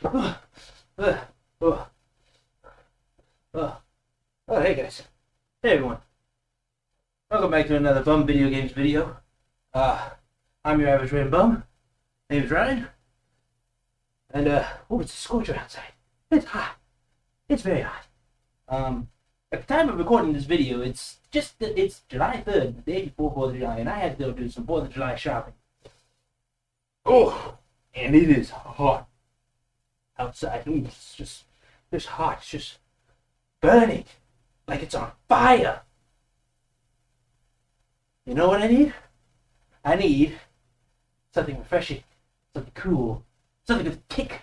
Oh, hey guys. Hey everyone. Welcome back to another bum video games video. I'm your average random bum. Name is Ryan. And it's a scorcher outside. It's hot. It's very hot. At the time of recording this video, it's July 3rd, the day before 4th of July, and I had to go do some 4th of July shopping. Oh, and it is hot outside. It's just hot. It's just burning like it's on fire. You know what I need? I need something refreshing, something cool, something with a kick,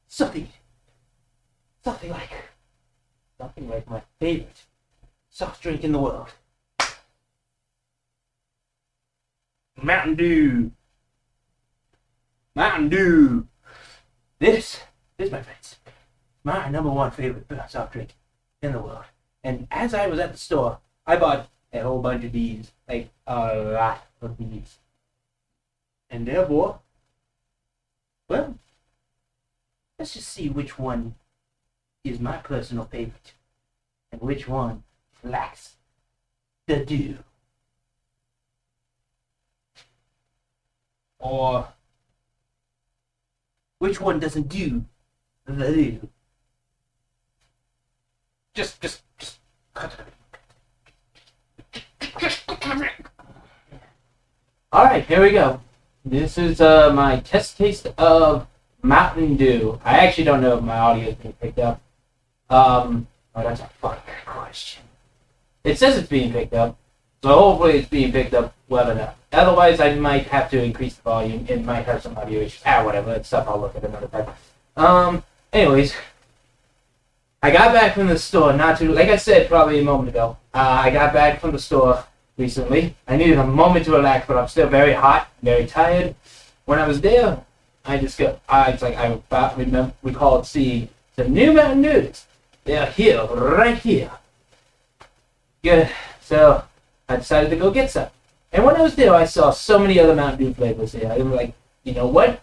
something like my favorite soft drink in the world, Mountain Dew. Mountain Dew. This, my friends, my number one favorite soft drink in the world. And as I was at the store, I bought a whole bunch of these, like a lot of these. And therefore, well, let's just see which one is my personal favorite and which one lacks the dew. Or which one doesn't do the dew. Just cut it. Alright, here we go. This is my test taste of Mountain Dew. I actually don't know if my audio is being picked up. Oh, that's a fucking good question. It says it's being picked up, so hopefully it's being picked up well enough. Otherwise, I might have to increase the volume. It might have some audio issues. Whatever. That stuff I'll look at another time. Anyways, I got back from the store like I said probably a moment ago. I got back from the store recently. I needed a moment to relax, but I'm still very hot, very tired. When I was there, I recalled seeing the new Mountain Dews. They're here, right here. Good. So I decided to go get some. And when I was there, I saw so many other Mountain Dew flavors there. I was like, you know what?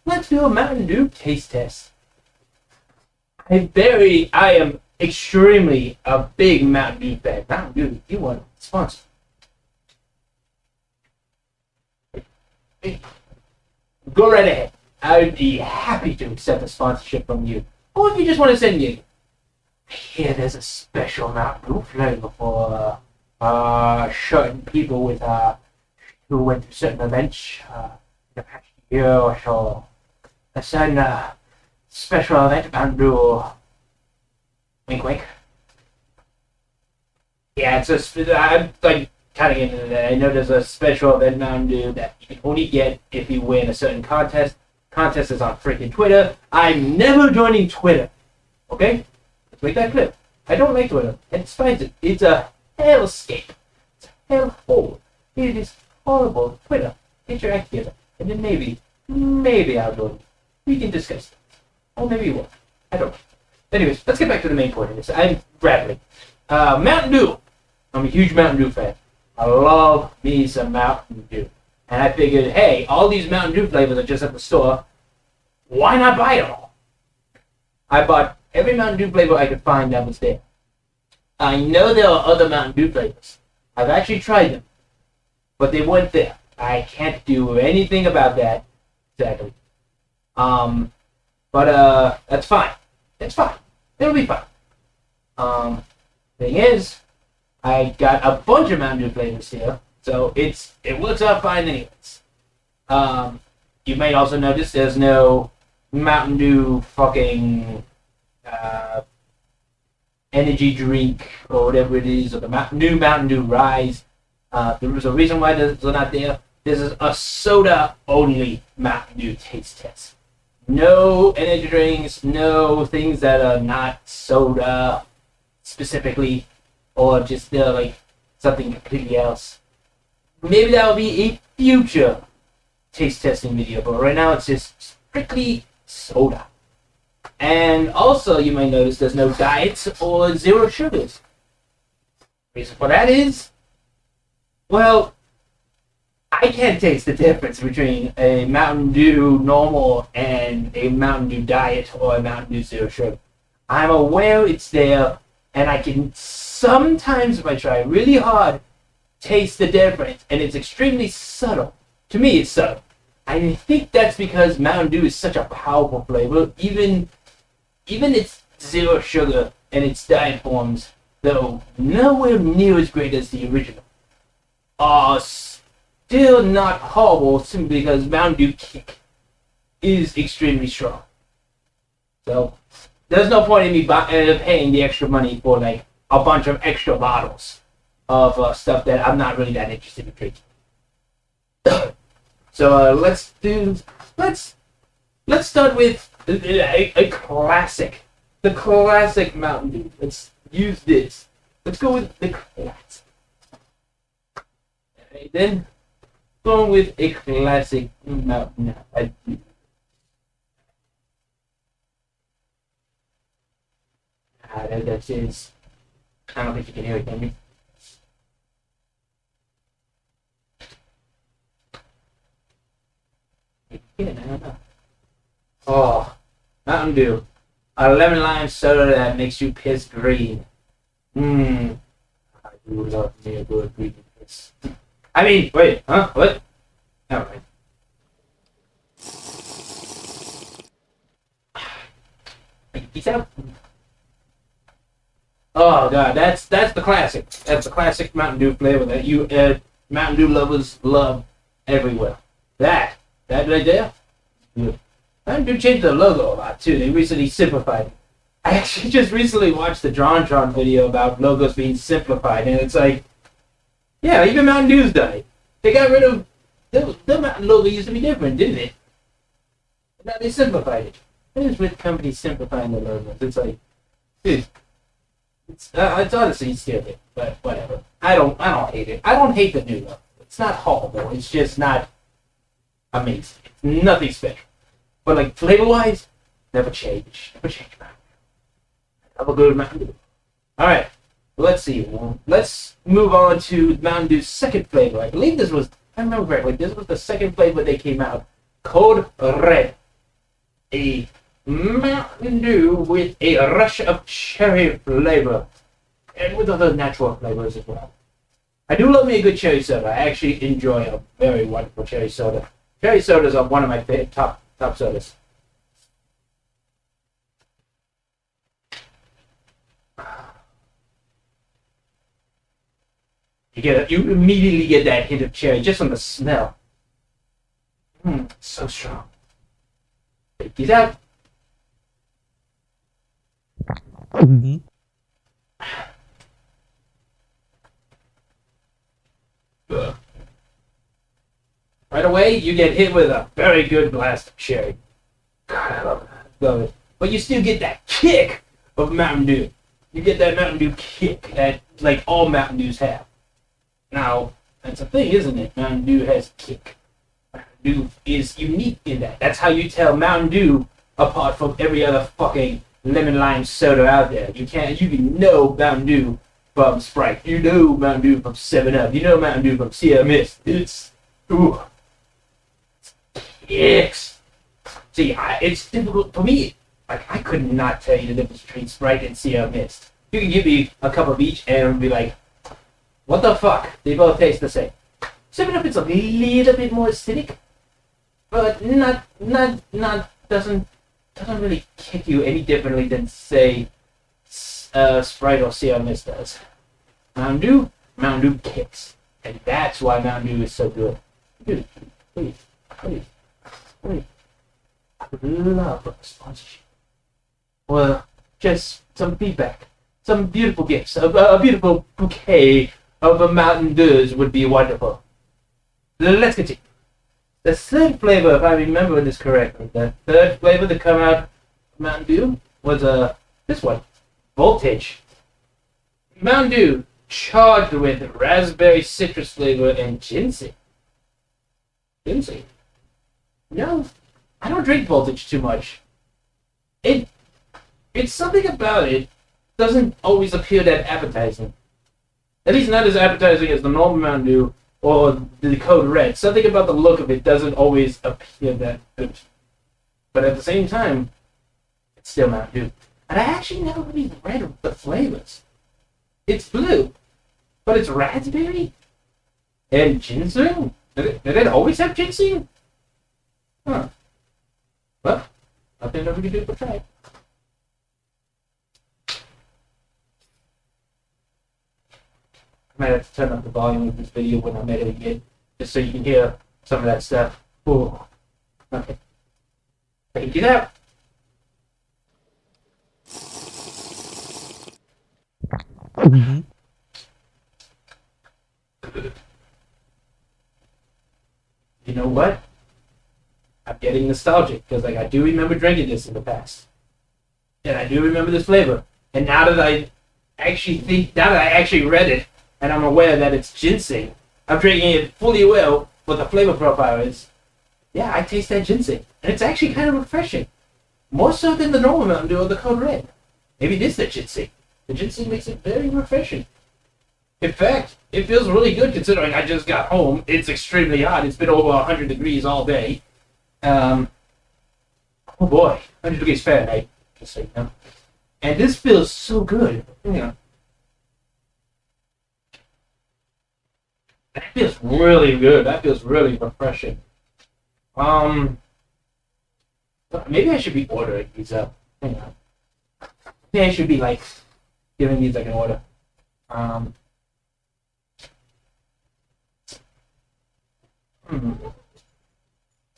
Let's do a Mountain Dew taste test. I am extremely a big Mountain Dew fan. Mountain Dew, you want to sponsor? Go right ahead. I would be happy to accept a sponsorship from you. Or if you just want to send me, I hear there's a special Mountain Dew flavor for certain people who went to certain events the past year or so. A certain special event Mountain Dew. Wink, wink. Yeah, I'm like kind of getting into that. I know there's a special event Mountain Dew that you can only get if you win a certain contest. Contest is on freaking Twitter. I'm never joining Twitter. Okay? Let's make that clear. I don't like Twitter. I despise it. It's a hellscape. It's a hellhole. It is horrible. Twitter. Get your act together. And then maybe I'll join you. We can discuss it. Or maybe you won't. I don't know. Anyways, let's get back to the main point of this. I'm rambling. Mountain Dew. I'm a huge Mountain Dew fan. I love me some Mountain Dew. And I figured, hey, all these Mountain Dew flavors are just at the store. Why not buy them all? I bought every Mountain Dew flavor I could find that was there. I know there are other Mountain Dew flavors. I've actually tried them. But they weren't there. I can't do anything about that. Exactly. But that's fine. It's fine. It'll be fine. Thing is, I got a bunch of Mountain Dew flavors here. So it works out fine anyways. You might also notice there's no Mountain Dew fucking energy drink or whatever it is, or the new Mountain Dew Rise. There was a reason why they're not there. This is a soda-only Mountain Dew taste test. No energy drinks, no things that are not soda specifically, or just like something completely else. Maybe that will be a future taste testing video, but right now it's just strictly soda. And also, you might notice there's no diets or zero sugars. Reason for that is, well, I can't taste the difference between a Mountain Dew normal and a Mountain Dew diet or a Mountain Dew zero sugar. I'm aware it's there, and I can sometimes, if I try really hard, taste the difference, and it's extremely subtle. To me, it's subtle. I think that's because Mountain Dew is such a powerful flavor. Even its zero sugar and its diet forms, though nowhere near as great as the original, are still not horrible simply because Mountain Dew kick is extremely strong. So there's no point in me paying the extra money for like a bunch of extra bottles of stuff that I'm not really that interested in drinking. So let's start with a classic, the classic Mountain Dew. Let's use this. Let's go with the classic. Okay, then going with a classic Mountain Dew. That is. I don't think you can hear it, can you? Yeah, I don't know. Oh, Mountain Dew. A lemon lime soda that makes you piss green. Mmm. I do love me a good green piss. I mean, wait, huh? What? Alright. Peace out. Oh god, that's the classic. That's the classic Mountain Dew flavor that you Mountain Dew lovers love everywhere. That right there, good. Mountain Dew changed the logo a lot too. They recently simplified it. I actually just recently watched the Tron video about logos being simplified, and it's like, yeah, even Mountain Dew's done it. They got rid of the Mountain logo used to be different, didn't it? Now they simplified it. What is with companies simplifying their logos? It's like, dude. It's honestly stupid, but whatever. I don't hate it. I don't hate the new look. It's not horrible. It's just not amazing. It's nothing special. But like flavor-wise, never change. Never change, man. Have a good Mountain Dew. All right. Let's see. Let's move on to Mountain Dew's second flavor. I believe this was, if I remember correctly, this was the second flavor they came out. Code Red. A Mountain Dew with a rush of cherry flavor, and with other natural flavors as well. I do love me a good cherry soda. I actually enjoy a very wonderful cherry soda. Cherry sodas are one of my favorite top sodas. You immediately get that hint of cherry just from the smell. So strong. Take these out. Mm-hmm. Right away, you get hit with a very good blast of cherry. God, I love it. But you still get that kick of Mountain Dew. You get that Mountain Dew kick that, like, all Mountain Dews have. Now, that's the thing, isn't it? Mountain Dew has kick. Mountain Dew is unique in that. That's how you tell Mountain Dew apart from every other fucking lemon lime soda out there. You can know Mountain Dew from Sprite. You know Mountain Dew from 7-Up. You know Mountain Dew from Sierra Mist. It's kicks. See, it's difficult for me. Like, I could not tell you the difference between Sprite and Sierra Mist. You can give me a cup of each and be like, what the fuck? They both taste the same. 7-Up is a little bit more acidic, but doesn't really kick you any differently than, say, Sprite or Sierra Mist does. Mountain Dew kicks. And that's why Mountain Dew is so good. Dude, please. I would love a sponsorship. Well, just some feedback. Some beautiful gifts. A beautiful bouquet of Mountain Dews would be wonderful. Let's continue. The third flavor, if I remember this correctly, the third flavor to come out of Mountain Dew was this one, Voltage. Mountain Dew charged with raspberry citrus flavor and ginseng. Ginseng? No, I don't drink Voltage too much. It's something about it doesn't always appear that appetizing. At least not as appetizing as the normal Mountain Dew or the code red. Something about the look of it doesn't always appear that good. But at the same time, it's still Mountain Dew. And I actually never really read the flavors. It's blue, but it's raspberry and ginseng. Did it always have ginseng? Huh. Well, nothing that we can do but try. I might have to turn up the volume of this video when I'm editing it, just so you can hear some of that stuff. Ooh. Okay. Thank you that. Mm-hmm. You know what? I'm getting nostalgic because I do remember drinking this in the past, and I do remember this flavor. And now that I actually read it, and I'm aware that it's ginseng, I'm drinking it fully aware what the flavor profile is. Yeah, I taste that ginseng, and it's actually kind of refreshing, more so than the normal Mountain Dew or the Code Red. Maybe it is the ginseng. The ginseng makes it very refreshing. In fact, it feels really good considering I just got home. It's extremely hot. It's been over 100 degrees all day. Oh boy, 100 degrees Fahrenheit, just so you know. And this feels so good. Yeah. That feels really good. That feels really refreshing. Maybe I should be ordering these up. Hang on. Maybe I should be like giving these like an order.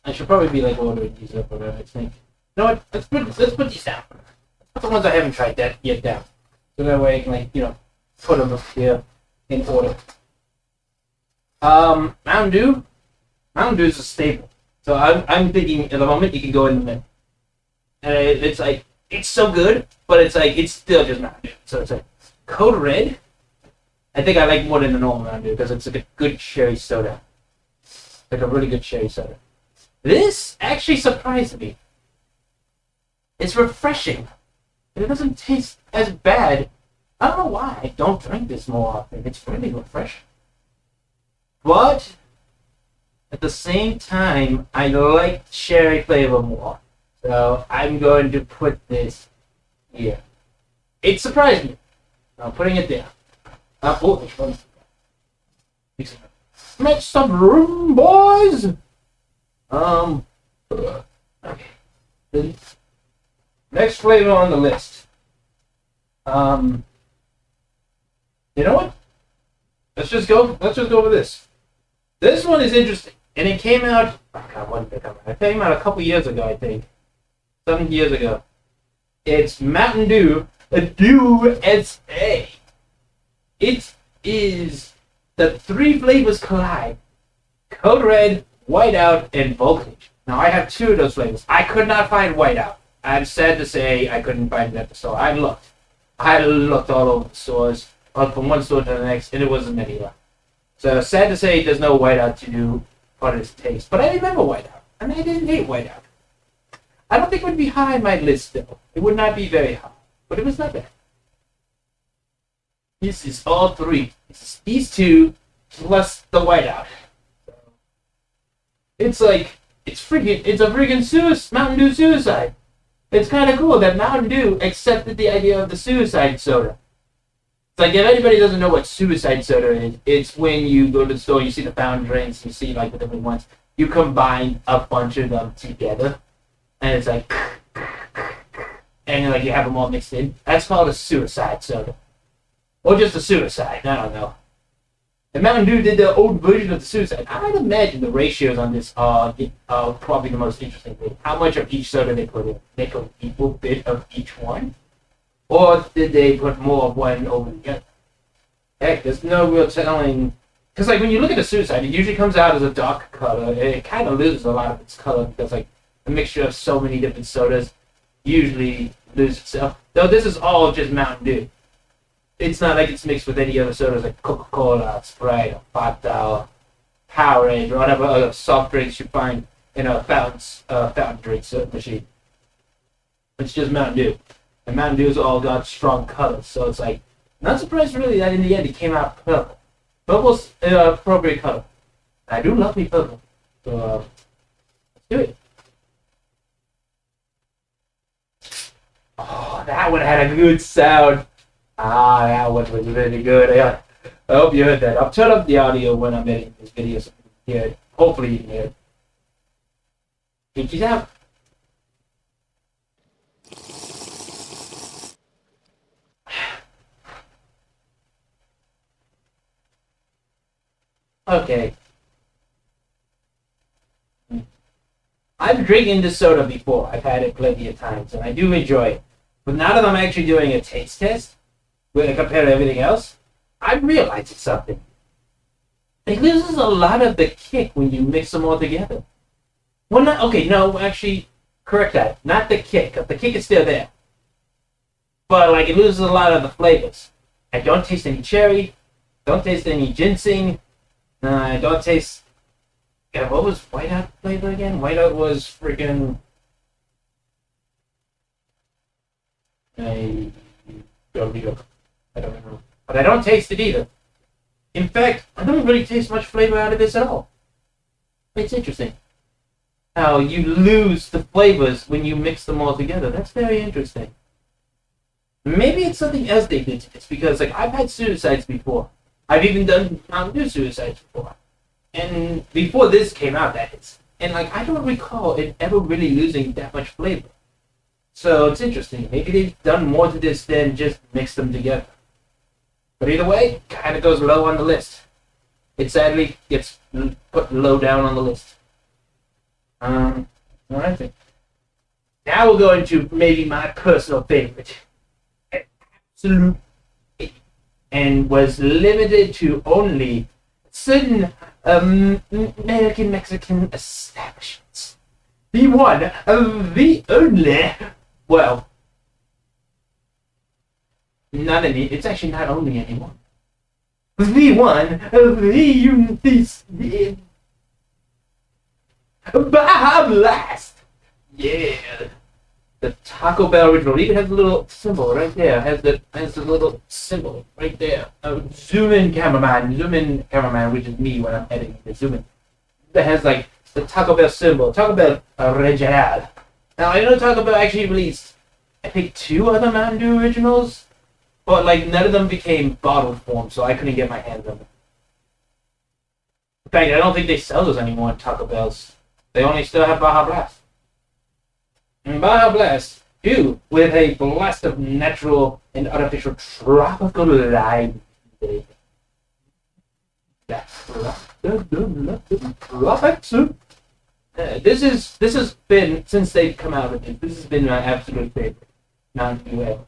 I should probably be like ordering these up, but I think. You know what? Let's put these down. Let's put the ones I haven't tried that yet down, so that way I can put them up here in order. Mountain Dew is a staple. So I'm thinking at the moment you can go in the middle, and it's like it's so good, but it's like it's still just Mountain Dew. So it's like Code Red. I think I like more than the normal Mountain Dew because it's like a good cherry soda, like a really good cherry soda. This actually surprised me. It's refreshing, and it doesn't taste as bad. I don't know why I don't drink this more often. It's really refreshing. But at the same time, I like cherry flavor more. So I'm going to put this here. It surprised me. I'm putting it there. Make some room, boys! Okay. The next flavor on the list. You know what? Let's just go with this. This one is interesting, and it came out. Oh God, when did it come out? It came out a couple years ago, I think. 7 years ago. It's Mountain Dew, a USA. It is the 3 flavors collide: Code Red, Whiteout, and Voltage. Now I have 2 of those flavors. I could not find Whiteout. I'm sad to say I couldn't find it at the store. I looked all over the stores, from one store to the next, and it wasn't anywhere. So sad to say there's no Whiteout to do for this taste. But I remember Whiteout, and I didn't hate Whiteout. I don't think it would be high on my list though. It would not be very high, but it was not bad. This is all 3. These 2 plus the Whiteout. It's like it's a freaking Mountain Dew suicide. It's kind of cool that Mountain Dew accepted the idea of the suicide soda. It's like if anybody doesn't know what suicide soda is, it's when you go to the store, you see the fountain drinks, you see like the different ones, you combine a bunch of them together, and it's like, and like you have them all mixed in. That's called a suicide soda, or just a suicide. I don't know. And Mountain Dew did the old version of the suicide. I'd imagine the ratios on this are probably the most interesting thing. How much of each soda they put in? They put an equal bit of each one? Or did they put more of one over the other? Heck, there's no real telling. Because like when you look at a suicide, it usually comes out as a dark color. It kind of loses a lot of its color because like a mixture of so many different sodas usually loses itself. Though this is all just Mountain Dew. It's not like it's mixed with any other sodas like Coca-Cola, Sprite, or Fanta, or Powerade, or whatever other soft drinks you find in a fountain drinks machine. It's just Mountain Dew. And Mountain Dew's all got strong colors, so it's like, not surprised really that in the end it came out purple. Purple's appropriate color. I do love me purple. So, let's do it. Oh, that one had a good sound. Ah, that one was really good. I hope you heard that. I'll turn up the audio when I'm editing this video so you can hear it. Hopefully you can hear it. Pinkies out. Okay. I've drinking this soda before. I've had it plenty of times, and I do enjoy it. But now that I'm actually doing a taste test, when I compare to everything else, I'm realizing something. It loses a lot of the kick when you mix them all together. Well, not okay. No, actually, correct that. Not the kick. The kick is still there, but like it loses a lot of the flavors. I don't taste any cherry. Don't taste any ginseng. I don't taste. Yeah, what was whiteout flavor again? Whiteout was freaking. I don't know. I don't know. But I don't taste it either. In fact, I don't really taste much flavor out of this at all. It's interesting how you lose the flavors when you mix them all together. That's very interesting. Maybe it's something else they did to this because, like, I've had suicides before. I've even done Mountain Dew suicides before. And before this came out, that is. And, like, I don't recall it ever really losing that much flavor. So it's interesting. Maybe they've done more to this than just mix them together. But either way, kind of goes low on the list. It sadly gets put low down on the list. Alright. Now we'll go into maybe my personal favorite. Absolute. And was limited to only certain American Mexican establishments. The one, the only, well, not any, it's actually not only anymore. The one, the Baja Blast! Yeah! The Taco Bell original even has a little symbol right there. Has the little symbol right there. Zoom in, cameraman, which is me when I'm editing the zoom in. That has like the Taco Bell symbol. Taco Bell Original. Now I know Taco Bell actually released, I think, 2 other Mountain Dew originals, but like none of them became bottled form, so I couldn't get my hands on them. In fact, I don't think they sell those anymore in Taco Bell's. They only still have Baja Blast. And Baja Blast, too, with a blast of natural and artificial tropical lime. That's tropic soup. This has been, since they've come out with it, this has been my absolute favorite Mountain Dew ever.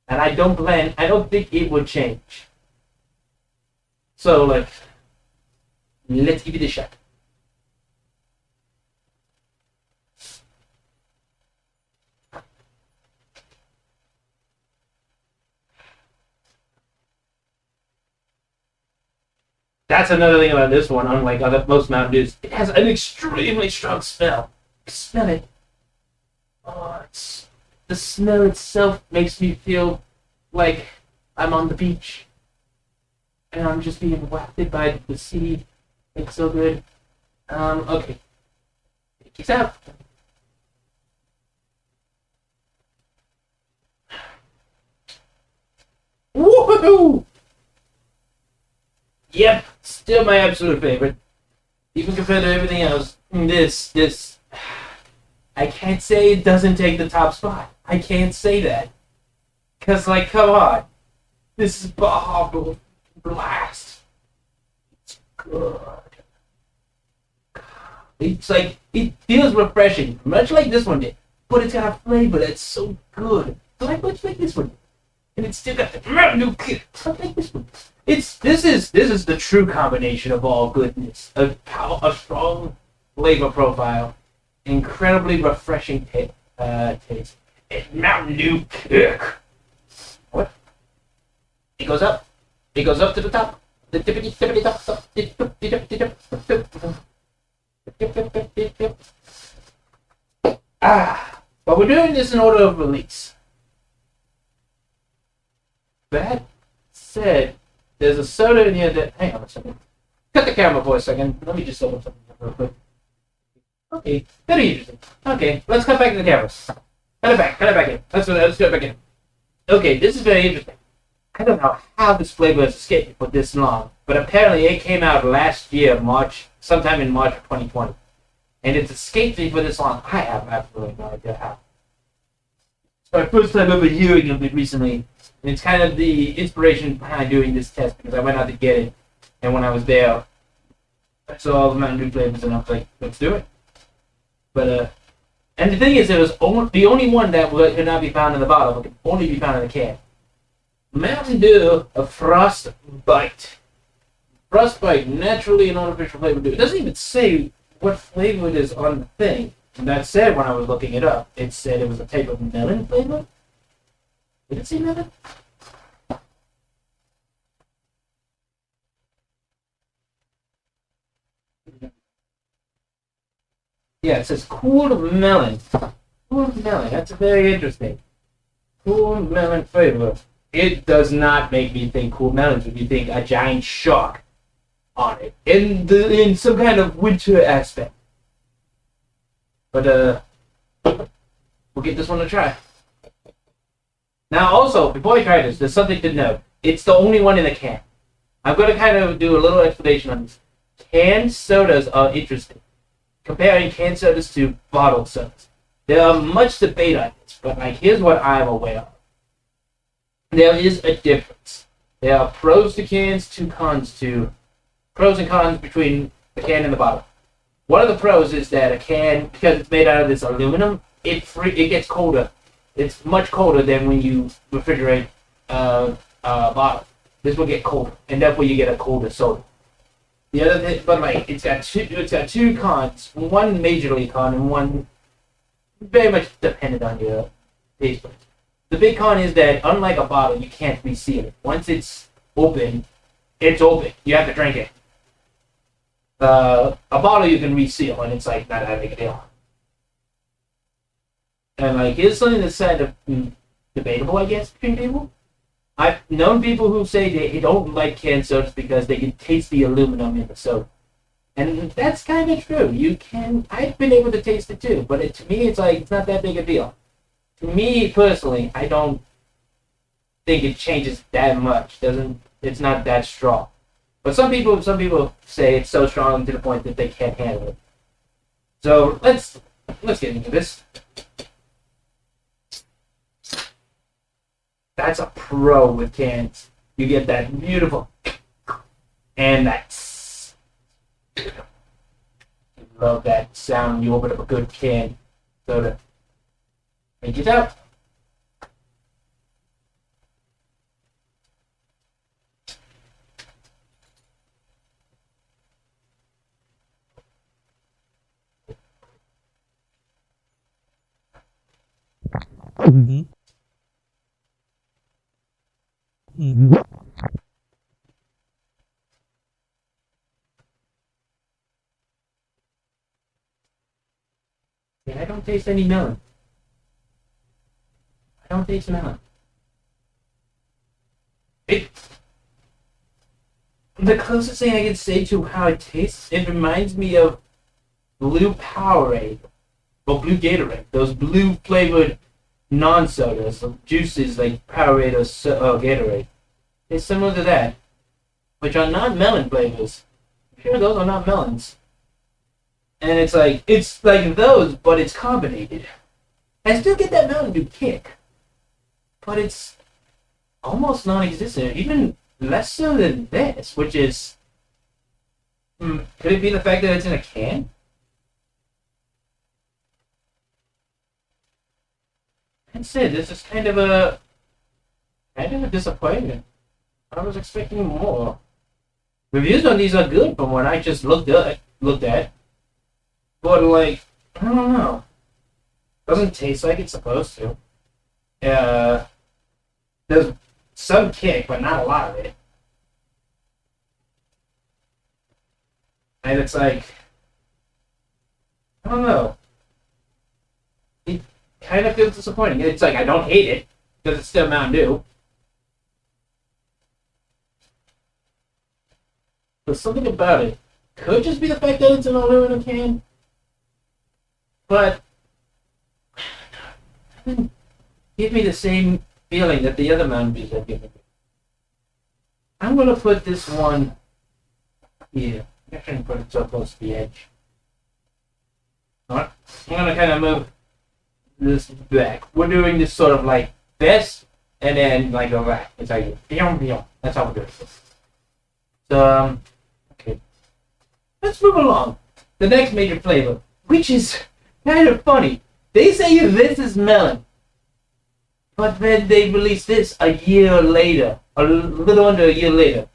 And I don't think it would change. So, like, let's give it a shot. That's another thing about this one, unlike most Mountain Dews. It has an extremely strong smell. Smell it. Oh, the smell itself makes me feel like I'm on the beach. And I'm just being wafted by the sea. It's so good. Okay. Peace out. Woohoo! Yep, still my absolute favorite. Even compared to everything else, this, I can't say it doesn't take the top spot. I can't say that. Cause like, come on. This is Baja Blast. It's good. It's like, it feels refreshing, much like this one did. But it's got a flavor that's so good. Much like this one. And it's still got the Mountain Dew kick. Like this one. This is the true combination of all goodness. A strong flavor profile, incredibly refreshing taste, and Mountain Dew kick. What? It goes up. It goes up to the top. The tippity top. But we're doing this in order of release. That said, there's a soda in here that. Hang on a second. cut the camera for a second. Let me just open something real quick. Okay, very interesting. Okay, let's cut back to the cameras. Cut it back in. Let's cut it back in. Okay, this is very interesting. I don't know how this flavor has escaped me for this long, but apparently it came out last year, sometime in March of 2020. And it's escaped me for this long. I have absolutely no idea how. It's my first time ever hearing of it recently. And it's kind of the inspiration behind doing this test because I went out to get it. And when I was there, I saw all the Mountain Dew flavors and I was like, let's do it. But, and the thing is, it was the only one that could not be found in the bottle, but could only be found in the can. Mountain Dew, a Frostbite. Frostbite, naturally an artificial flavor. It doesn't even say what flavor it is on the thing. And that said, when I was looking it up, it said it was a type of melon flavor. Did it say melon? Yeah, it says cooled melon. Cooled melon, that's very interesting. Cool melon flavor. It does not make me think cool melons. Would you think a giant shark on it in some kind of winter aspect? But we'll give this one a try. Now, also, before I try this, there's something to note. It's the only one in the can. I'm going to kind of do a little explanation on this. Canned sodas are interesting. Comparing canned sodas to bottled sodas. There are much debate on this, but here's what I'm aware of. There is a difference. There are pros to cans, pros and cons between the can and the bottle. One of the pros is that a can, because it's made out of this aluminum, it gets colder. It's much colder than when you refrigerate a bottle. This will get colder, and therefore you get a colder soda. The other thing, but like it's got two cons. One majorly con and one very much dependent on your taste buds. The big con is that unlike a bottle, you can't reseal it. Once it's open, it's open. You have to drink it. A bottle you can reseal, and it's like not that big a deal. And like here's something that's kind of debatable, I guess, between people. I've known people who say they don't like canned sodas because they can taste the aluminum in the soda. And that's kind of true. I've been able to taste it too, but to me, it's like, it's not that big a deal. To me, personally, I don't think it changes that much. It's not that strong. But some people say it's so strong to the point that they can't handle it. So let's get into this. That's a pro with cans. You get that beautiful and that's love that sound when you open up a good can soda. Make it out. Mm-hmm. Mm-hmm. Yeah, I don't taste any melon. I don't taste melon. The closest thing I can say to how it tastes, it reminds me of blue Powerade or blue Gatorade. Those blue flavored non-sodas, juices like Powerade or Gatorade. It's similar to that, which are not melon flavors. I'm sure those are not melons. And it's like those, but it's carbonated. I still get that Mountain Dew kick, but it's almost non-existent. Even less so than this, which is... could it be the fact that it's in a can? That's it. This is kind of a disappointment. I was expecting more. Reviews on these are good from what I just looked at. But like, I don't know. Doesn't taste like it's supposed to. There's some kick, but not a lot of it. And it's like, I don't know. It kind of feels disappointing. It's like I don't hate it because it's still Mountain Dew. There's something about it. Could just be the fact that it's an aluminum can, but it doesn't give me the same feeling that the other Mountain Dews have given me. I'm gonna put this one here. I'm actually gonna put it so close to the edge. Alright, I'm gonna kind of move this back. We're doing this sort of like this, and then like go back. It's like, that's how we're doing this. So, okay. Let's move along. The next major flavor, which is kind of funny. They say this is melon, but then they released this a year later, a little under a year later,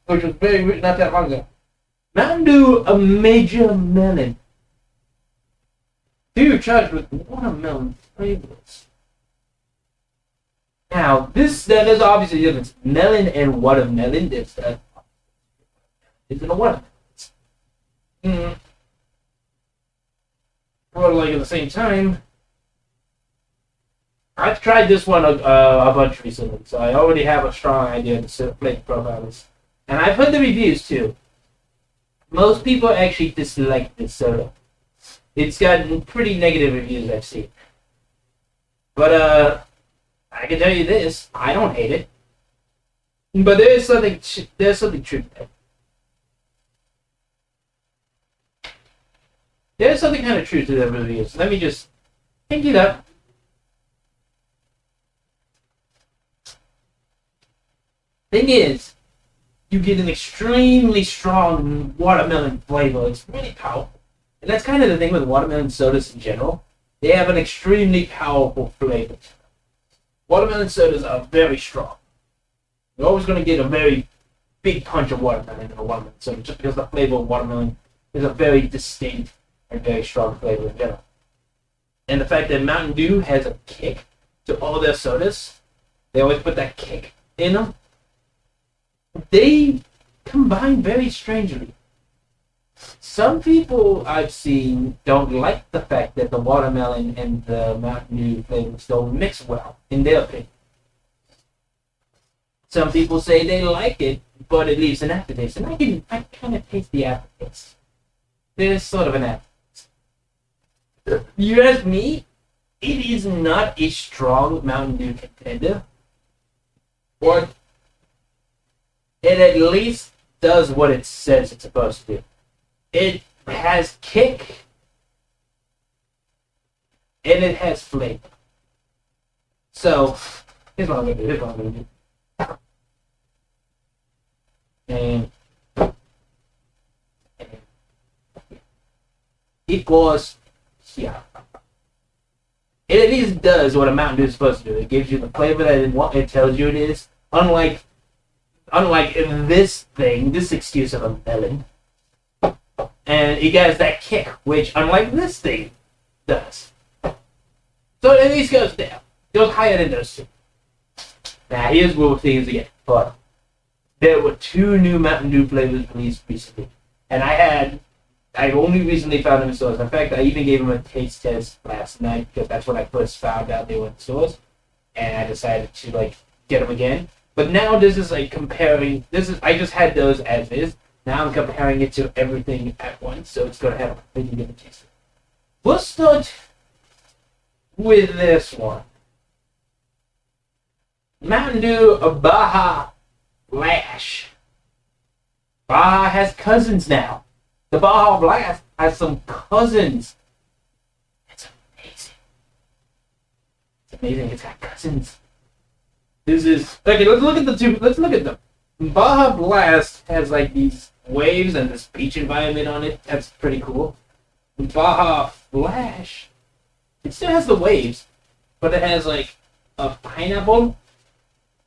which was not that long ago. Mountain Dew, a major melon. Two charged with watermelon flavors. Now, there's obviously a difference. Melon and watermelon, there's a watermelon. Well, like at the same time, I've tried this one a bunch recently, so I already have a strong idea of the flavor profile is. And I've heard the reviews too. Most people actually dislike this soda. It's gotten pretty negative reviews I've seen. But I can tell you this, I don't hate it. But there's something true to that. There's something kind of true to the reviews. Let me just pick it up. Thing is, you get an extremely strong watermelon flavor. It's really powerful. And that's kind of the thing with watermelon sodas in general. They have an extremely powerful flavor. Watermelon sodas are very strong. You're always going to get a very big punch of watermelon in a watermelon soda, just because the flavor of watermelon is a very distinct and very strong flavor in general. And the fact that Mountain Dew has a kick to all their sodas, they always put that kick in them. They combine very strangely. Some people I've seen don't like the fact that the watermelon and the Mountain Dew flavors don't mix well, in their opinion. Some people say they like it, but it leaves an aftertaste. And I kind of taste the aftertaste. There's sort of an aftertaste. You ask me, it is not a strong Mountain Dew contender, but it at least does what it says it's supposed to do. It has kick, and it has flavor. So, here's what I'm going to do. And it goes here. It at least does what a Mountain Dew is supposed to do. It gives you the flavor that it tells you it is. Unlike this thing, this excuse of a melon. And it has that kick, which unlike this thing does. So it at least goes down. Goes higher than those two. Now here's where things get fun. There were 2 new Mountain Dew flavors released recently. And I only recently found them in stores. In fact, I even gave them a taste test last night because that's when I first found out they were in stores. And I decided to get them again. But now this is comparing. I just had those as is. Now I'm comparing it to everything at once, so it's going to have a completely different taste. We'll start with this one. Mountain Dew Baja Blast. Baja has cousins now. The Baja Blast has some cousins. It's amazing. It's amazing. It's got cousins. This is okay. Let's look at the two. Let's look at them. Baja Blast has these waves and this beach environment on it. That's pretty cool. Baja Flash, it still has the waves, but it has a pineapple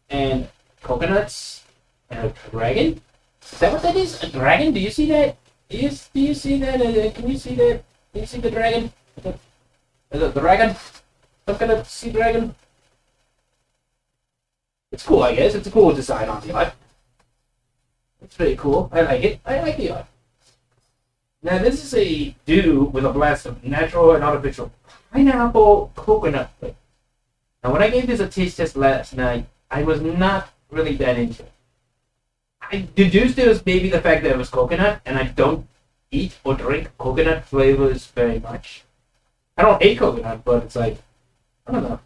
and coconuts and a dragon. Is that what that is? A dragon? Do you see that? Do you see that? Can you see that? Can you see the dragon? The dragon? Some kind of sea dragon? It's cool, I guess. It's a cool design on the art. It's pretty cool. I like it. I like the art. Now, this is a dew with a blast of natural and artificial pineapple coconut flavor. Now, when I gave this a taste test last night, I was not really that into it. I deduced it was maybe the fact that it was coconut, and I don't eat or drink coconut flavors very much. I don't hate coconut, but it's like, I don't know.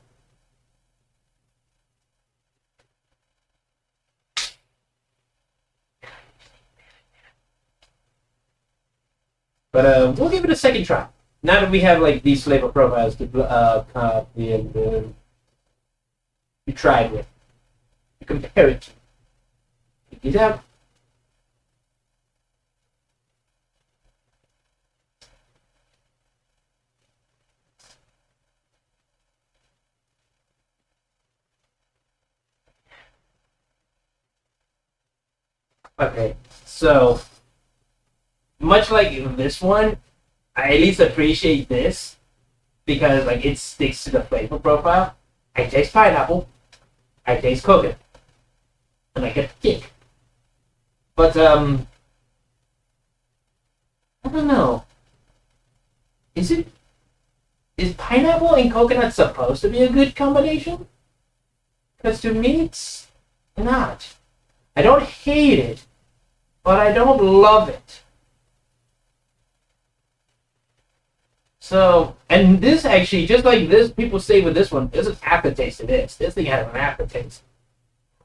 But we'll give it a second try. Now that we have like these flavor profiles to be tried with, to compare it to. Check these out. Okay, so much like this one, I at least appreciate this because like it sticks to the flavor profile. I taste pineapple, I taste coconut, and I get the kick. But I don't know. Is it is pineapple and coconut supposed to be a good combination? Because to me, it's not. I don't hate it, but I don't love it. So, and this actually, just like this, people say with this one, there's an aftertaste to this. This thing has an aftertaste.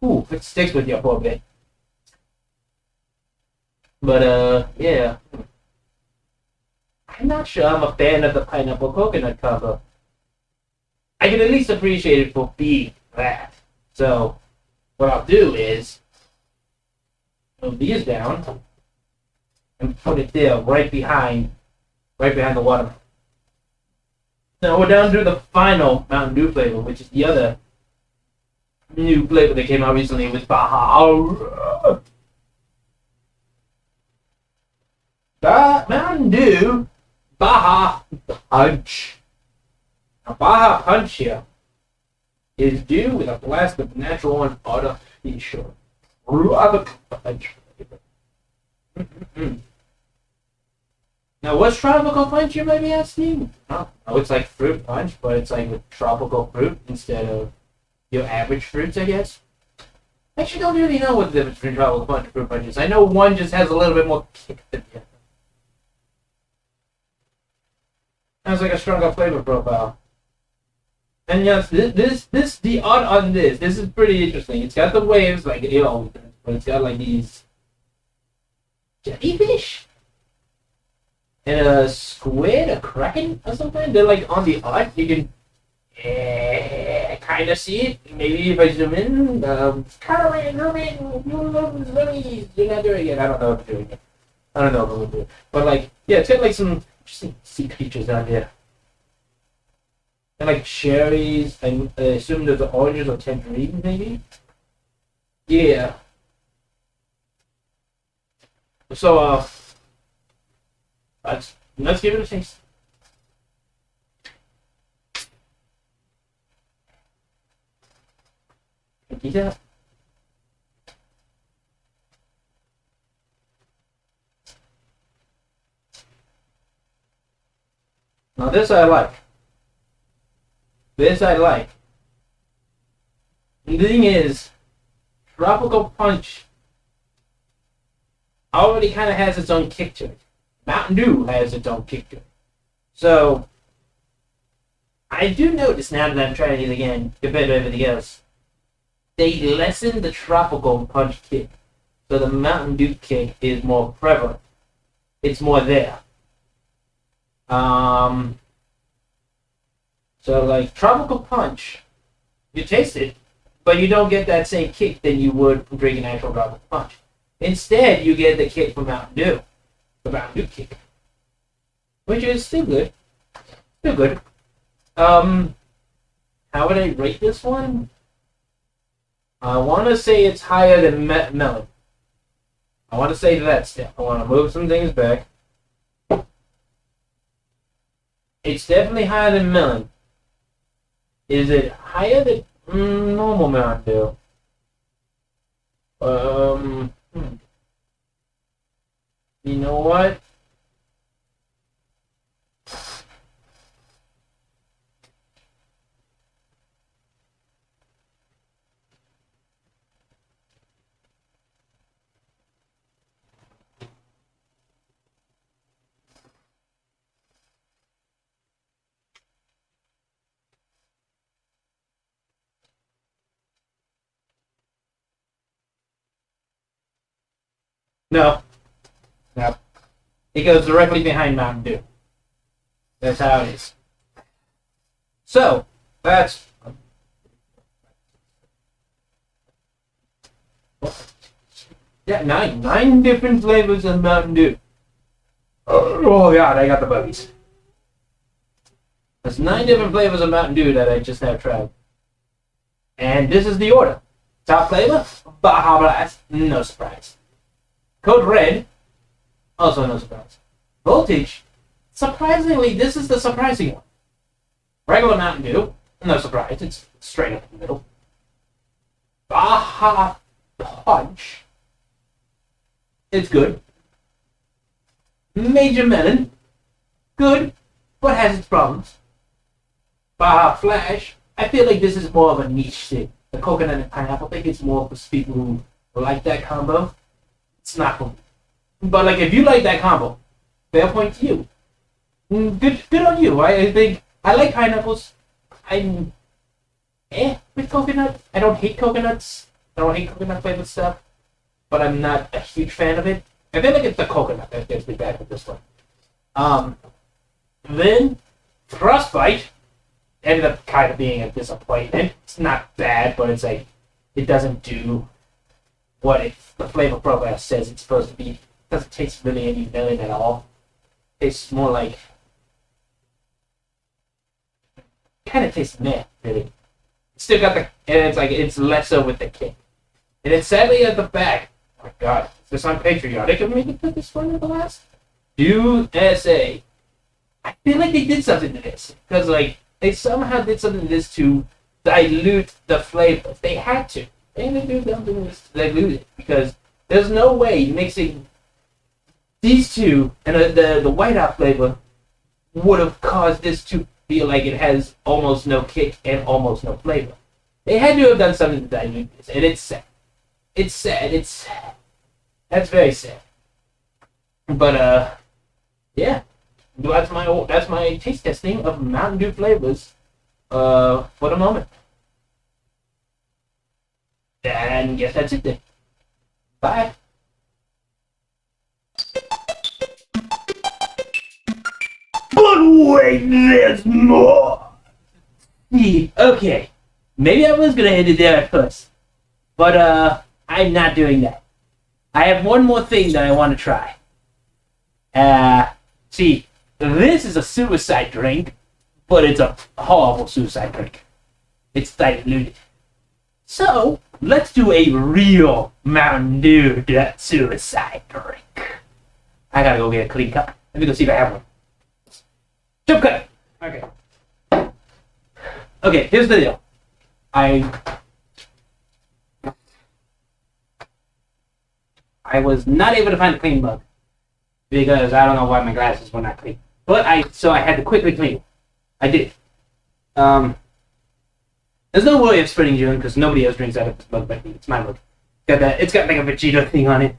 Ooh, it sticks with you for a bit. But, yeah. I'm not sure I'm a fan of the pineapple coconut combo. I can at least appreciate it for being that. So, what I'll do is move these down and put it there, right behind the watermelon. Now we're down to the final Mountain Dew flavor, which is the other new flavor that came out recently with Baja. Mountain Dew Baja Punch. Now Baja Punch here is due with a blast of natural and artificial tropical punch flavor. Now, what's tropical punch, you might be asking? Oh, it's like fruit punch, but it's like with tropical fruit instead of your average fruits, I guess. I actually don't really know what the difference between tropical punch and fruit punch is. I know one just has a little bit more kick than the other. Has like a stronger flavor profile. And yes, the art on this is pretty interesting. It's got the waves, like, but it's got like these jellyfish and a squid, a kraken, or something. They're like on the art. You can kind of see it. Maybe if I zoom in, kind of zoom in. You're not doing it. I don't know if I'm doing it. I don't know if I'm gonna do it. But like, yeah, it's got like some interesting sea creatures down here. And like cherries, I assume there's the oranges or tangerines, maybe. Yeah. So let's give it a taste. Yeah. Now this I like. This I like. The thing is, Tropical Punch already kind of has its own kick to it. Mountain Dew has its own kick to it. So, I do notice now that I'm trying it again, compared to everything else, they lessen the Tropical Punch kick. So the Mountain Dew kick is more prevalent. It's more there. So like Tropical Punch, you taste it, but you don't get that same kick that you would from drinking actual Tropical Punch. Instead, you get the kick from Mountain Dew, the Mountain Dew kick, which is still good, still good. How would I rate this one? I want to say it's higher than Melon. I want to say that still. I want to move some things back. It's definitely higher than Melon. Is it higher than normal Mountain Dew? You know what? No. No. It goes directly behind Mountain Dew. That's how it is. So, that's... Yeah, nine different flavors of Mountain Dew. Oh god, I got the buggies. There's 9 different flavors of Mountain Dew that I just have tried. And this is the order. Top flavor, Baja Blast, no surprise. Code Red, also no surprise. Voltage, surprisingly, this is the surprising one. Regular Mountain Dew, no surprise, it's straight up in the middle. Baja Punch, it's good. Major Melon, good, but has its problems. Baja Flash, I feel like this is more of a niche thing. The coconut and pineapple thing is more for people who like that combo. It's not for me. But like, if you like that combo, fair point to you. Good on you. I think I like pineapples. I'm with coconut. I don't hate coconuts. I don't hate coconut flavored stuff, but I'm not a huge fan of it. I feel like it's the coconut that gets me back with this one. Then Frostbite ended up kind of being a disappointment. It's not bad, but it's like it doesn't do what the flavor profile says it's supposed to be. It doesn't taste really any melon at all. It tastes more like kind of tastes meh, really. It's still got the, and it's like it's less so with the kick. And it's sadly at the back. Oh my god, is this unpatriotic of me to put this one in the last? USA. I feel like they did something to this because like they somehow did something to this to dilute the flavor. They had to. They had to do something to dilute it because there's no way mixing these two and the whiteout flavor would have caused this to feel like it has almost no kick and almost no flavor. They had to have done something to dilute this, and it's sad. It's sad. That's very sad. But yeah. That's my taste testing of Mountain Dew flavors for the moment. And yes, that's it then. Bye. But wait, there's more. Okay. Maybe I was gonna hit it there at first, but I'm not doing that. I have one more thing that I want to try. See, this is a suicide drink, but it's a horrible suicide drink. It's diluted. So, let's do a real Mountain Dew suicide drink. I gotta go get a clean cup. Let me go see if I have one. Jump cut! Okay. Okay, here's the deal. I was not able to find a clean mug because I don't know why my glasses were not clean. But so I had to quickly clean. I did. There's no way of spreading June because nobody else drinks out of this mug but me. It's my mug. It's got like a Vegeta thing on it.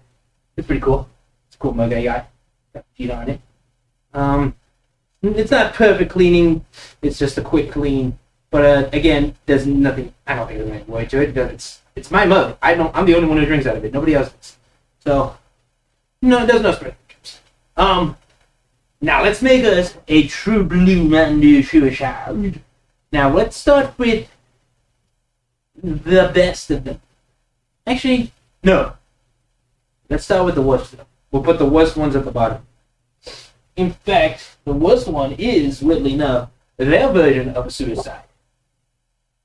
It's pretty cool. It's a cool mug I got. Got Vegeta on it. It's not perfect cleaning. It's just a quick clean. But again, there's nothing. I don't think there's any way to it because it's my mug. I'm the only one who drinks out of it. Nobody else does. So no, there's no spread. Now let's make us a true blue Mountain Dew suicide. Now let's start with the best of them. Actually, no. Let's start with the worst of them. We'll put the worst ones at the bottom. In fact, the worst one is, weirdly enough, their version of a suicide.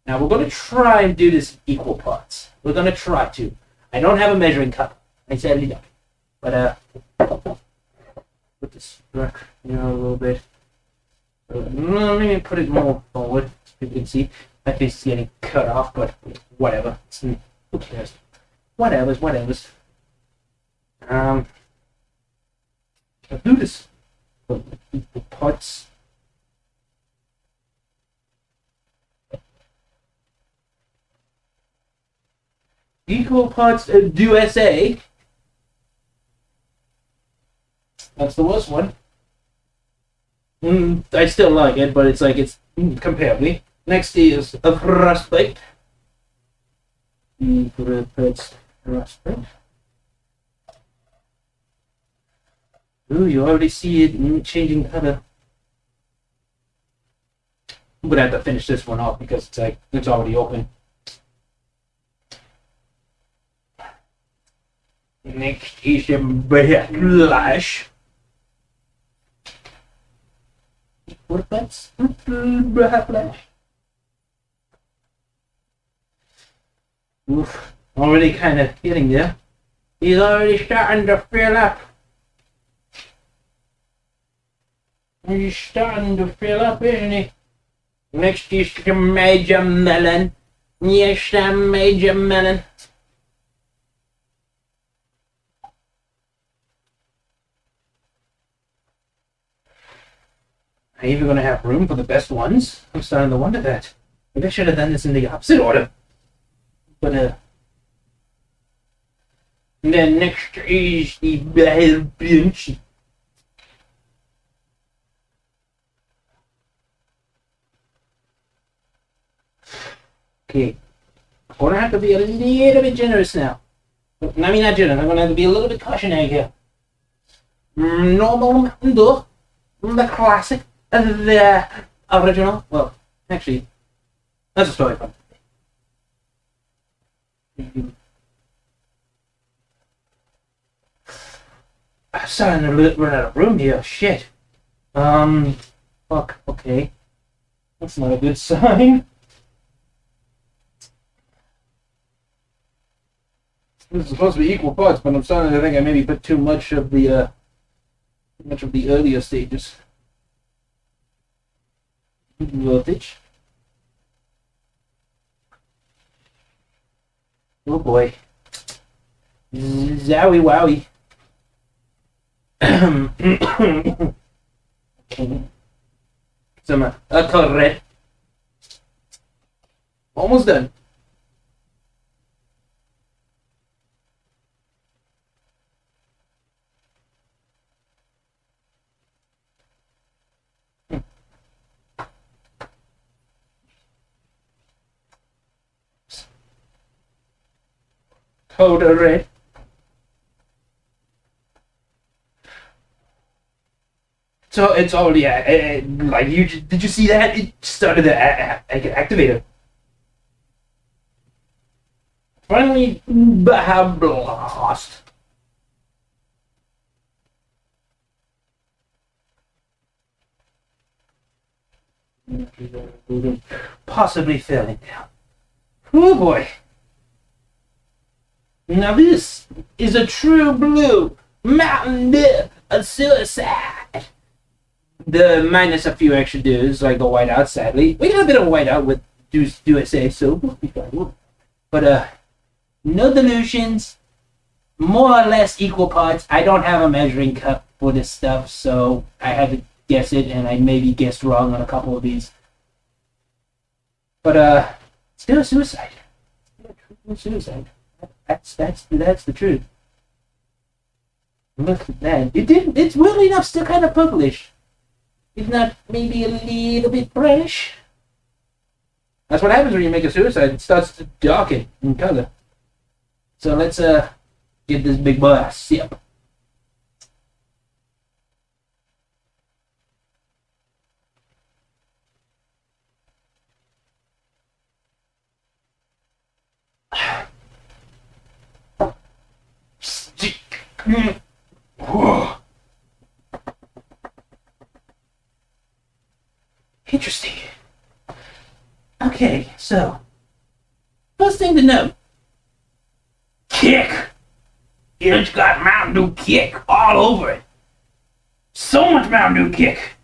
Now we're going to try and do this in equal parts. We're going to try to. I don't have a measuring cup. I sadly don't. But put this back here a little bit. Let me put it more forward so people can see. My face is getting cut off, but whatever. Who cares? Whatever's. I'll do this. The parts. Equal parts of USA. That's the worst one. I still like it, but it's comparably. Next is a Frostbite. Frostbite. Ooh, you already see it changing color. I'm gonna have to finish this one off because it's already open. Next is a Baja Blast. What that's Baja Blast. Oof, already kind of getting there. He's already starting to fill up. He's starting to fill up, isn't he? Next is the Major Melon. Yes, the Major Melon. Are you even going to have room for the best ones? I'm starting to wonder that. Maybe I should have done this in the opposite order. But, then next is the Baja Blast. Okay. I'm going to have to be a little bit generous now. I mean, not generous. I'm going to have to be a little bit cautionary here. Normal Mountain Dew. The classic. The original. Well, actually, that's a story from. I'm starting to run out of room here. Shit. Fuck. Okay. That's not a good sign. This is supposed to be equal parts, but I'm starting to think I maybe put too much of the earlier stages. Voltage. Oh boy. Zowie wowie. Some color red. Almost done. Color red. So it's already like did you see that? It started to activate it. Finally, Baja Blast. Possibly failing now. Oh boy. Now this is a true blue Mountain Dew of suicide. The minus a few extra dews, like the whiteout, sadly. We got a bit of whiteout with deduce, so we'll be fine. But no dilutions, more or less equal parts. I don't have a measuring cup for this stuff, so I had to guess it, and I maybe guessed wrong on a couple of these. But still a suicide. Still a suicide. That's the truth. Look at that. It's weirdly enough still kind of purplish. It's not maybe a little bit brownish. That's what happens when you make a suicide. It starts to darken in color. So let's give this big boy a sip. Interesting. Okay, so first thing to note, kick. It's got Mountain Dew kick all over it. So much Mountain Dew kick.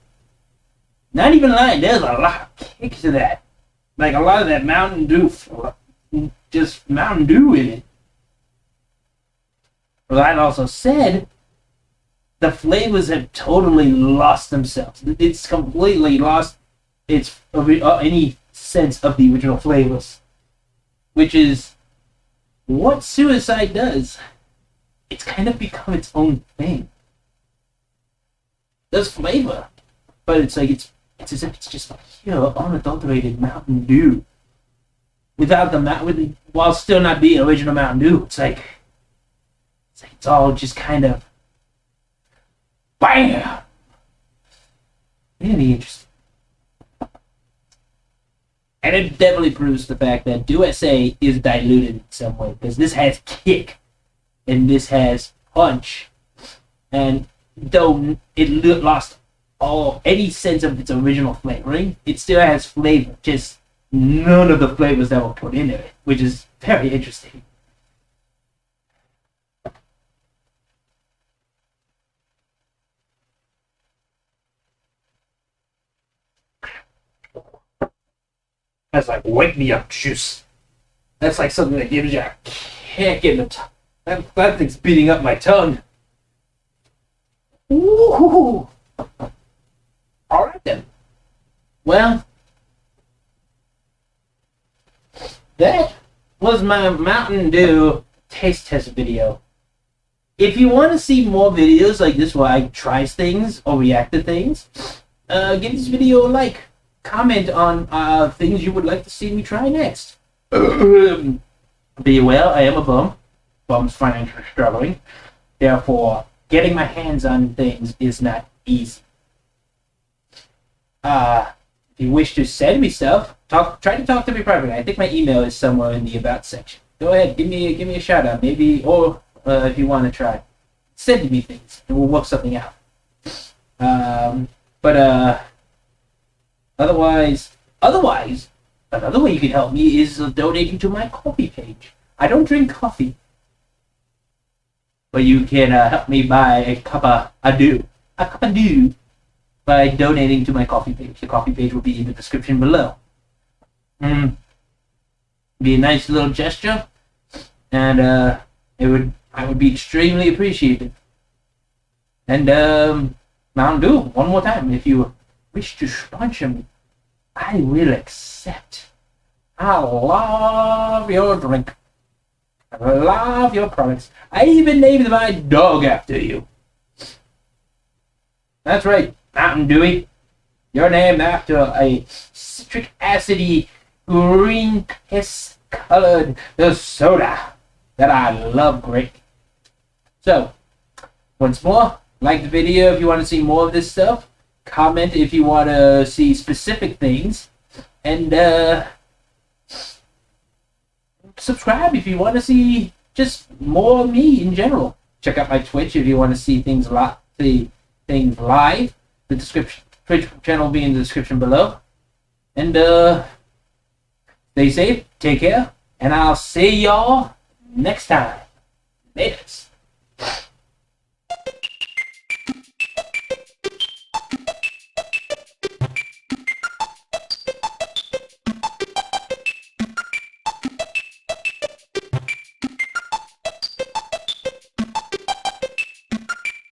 Not even lying, there's a lot of kick to that. Like a lot of that Mountain Dew, just Mountain Dew in it. But that also said, the flavors have totally lost themselves. It's completely lost its any sense of the original flavors, which is what suicide does. It's kind of become its own thing. There's flavor, but it's like it's as if it's just pure, unadulterated Mountain Dew, without while still not being original Mountain Dew. It's all just kind of Bam! Really interesting. And it definitely proves the fact that deduce is diluted in some way, because this has kick and this has punch. And though it lost any sense of its original flavoring, it still has flavor, just none of the flavors that were put into it, which is very interesting. That's like wake me up juice. That's like something that gives you a kick in the tongue. That thing's beating up my tongue. Ooh. All right then. Well, that was my Mountain Dew taste test video. If you want to see more videos like this where I try things or react to things, give this video a like. Comment on things you would like to see me try next. Be aware, I am a bum. Bum's financially struggling. Therefore, getting my hands on things is not easy. If you wish to send me stuff, try to talk to me privately. I think my email is somewhere in the about section. Go ahead, give me a shout out, maybe, or if you want to try, send me things and we'll work something out. Otherwise, another way you can help me is donating to my coffee page. I don't drink coffee, but you can help me buy a cup of dew by donating to my coffee page. The coffee page will be in the description below. Be a nice little gesture, and I would be extremely appreciated. And Mountain Dew, one more time, if you wish to sponsor me, I will accept. I love your drink. I love your products. I even named my dog after you. That's right, Mountain Dewy. You're named after a citric acidy, green piss colored soda that I love greatly. So, once more, like the video if you want to see more of this stuff. Comment if you want to see specific things. And subscribe if you want to see just more of me in general. Check out my Twitch if you want to see things live. The description, Twitch channel will be in the description below. And stay safe, take care, and I'll see y'all next time. Laters.